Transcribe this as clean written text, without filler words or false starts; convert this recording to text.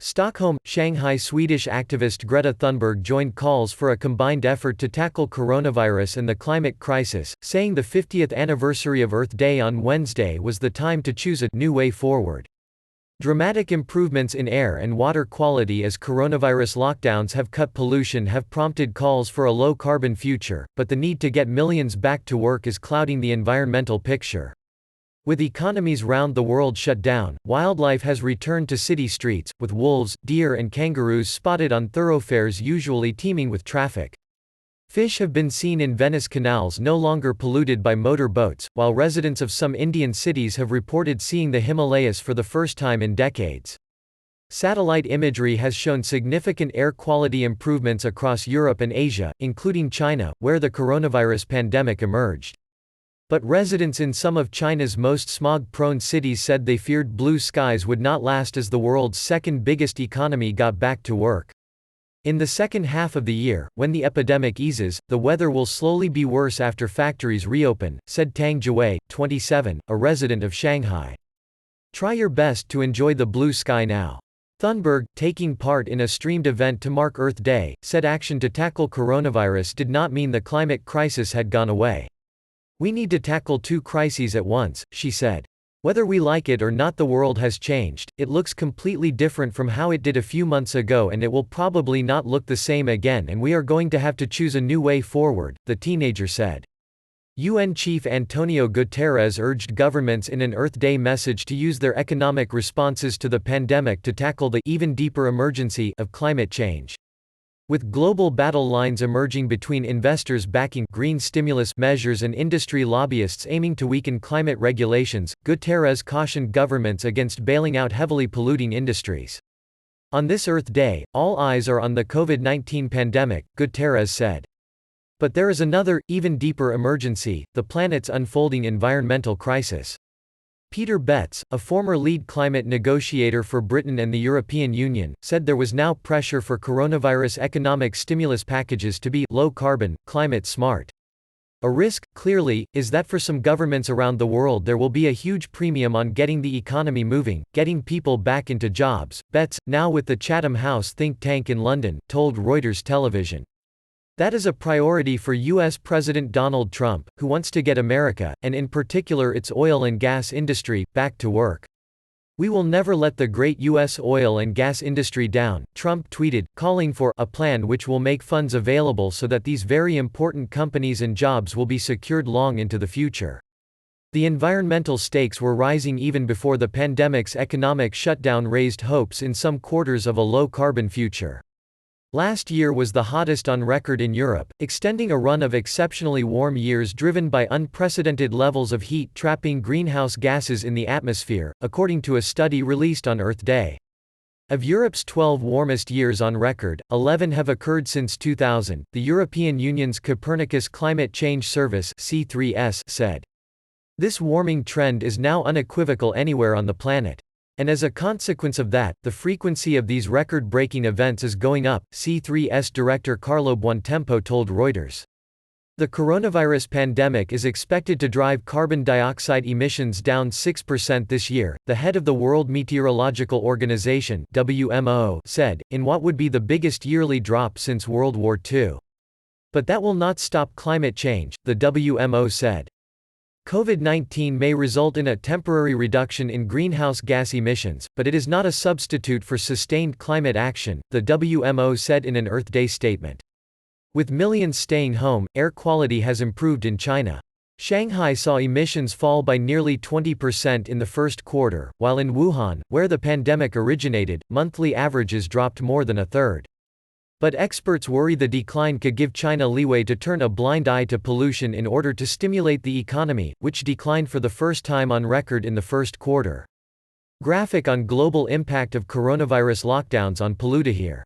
Stockholm, Shanghai. Swedish activist Greta Thunberg joined calls for a combined effort to tackle coronavirus and the climate crisis, saying the 50th anniversary of Earth Day on Wednesday was the time to choose a new way forward. Dramatic improvements in air and water quality as coronavirus lockdowns have cut pollution have prompted calls for a low-carbon future, but the need to get millions back to work is clouding the environmental picture. With economies round the world shut down, wildlife has returned to city streets, with wolves, deer and kangaroos spotted on thoroughfares usually teeming with traffic. Fish have been seen in Venice canals no longer polluted by motor boats, while residents of some Indian cities have reported seeing the Himalayas for the first time in decades. Satellite imagery has shown significant air quality improvements across Europe and Asia, including China, where the coronavirus pandemic emerged. But residents in some of China's most smog-prone cities said they feared blue skies would not last as the world's second biggest economy got back to work. In the second half of the year, when the epidemic eases, the weather will slowly be worse after factories reopen, said Tang Jiwei, 27, a resident of Shanghai. Try your best to enjoy the blue sky now. Thunberg, taking part in a streamed event to mark Earth Day, said action to tackle coronavirus did not mean the climate crisis had gone away. We need to tackle two crises at once, she said. Whether we like it or not, the world has changed. It looks completely different from how it did a few months ago, and it will probably not look the same again, and we are going to have to choose a new way forward, the teenager said. UN Chief Antonio Guterres urged governments in an Earth Day message to use their economic responses to the pandemic to tackle the even deeper emergency of climate change. With global battle lines emerging between investors backing green stimulus measures and industry lobbyists aiming to weaken climate regulations, Guterres cautioned governments against bailing out heavily polluting industries. On this Earth Day, all eyes are on the COVID-19 pandemic, Guterres said. But there is another, even deeper emergency: the planet's unfolding environmental crisis. Peter Betts, a former lead climate negotiator for Britain and the European Union, said there was now pressure for coronavirus economic stimulus packages to be low-carbon, climate-smart. A risk, clearly, is that for some governments around the world there will be a huge premium on getting the economy moving, getting people back into jobs. Betts, now with the Chatham House think tank in London, told Reuters television. That is a priority for U.S. President Donald Trump, who wants to get America, and in particular its oil and gas industry, back to work. We will never let the great U.S. oil and gas industry down, Trump tweeted, calling for a plan which will make funds available so that these very important companies and jobs will be secured long into the future. The environmental stakes were rising even before the pandemic's economic shutdown raised hopes in some quarters of a low-carbon future. Last year was the hottest on record in Europe, extending a run of exceptionally warm years driven by unprecedented levels of heat trapping greenhouse gases in the atmosphere, according to a study released on Earth Day. Of Europe's 12 warmest years on record, 11 have occurred since 2000, the European Union's Copernicus Climate Change Service (C3S) said. This warming trend is now unequivocal anywhere on the planet. And as a consequence of that, the frequency of these record-breaking events is going up, C3S Director Carlo Buontempo told Reuters. The coronavirus pandemic is expected to drive carbon dioxide emissions down 6% this year, the head of the World Meteorological Organization (WMO) said, in what would be the biggest yearly drop since World War II. But that will not stop climate change, the WMO said. COVID-19 may result in a temporary reduction in greenhouse gas emissions, but it is not a substitute for sustained climate action, the WMO said in an Earth Day statement. With millions staying home, air quality has improved in China. Shanghai saw emissions fall by nearly 20% in the first quarter, while in Wuhan, where the pandemic originated, monthly averages dropped more than a third. But experts worry the decline could give China leeway to turn a blind eye to pollution in order to stimulate the economy, which declined for the first time on record in the first quarter. Graphic on global impact of coronavirus lockdowns on polluters here.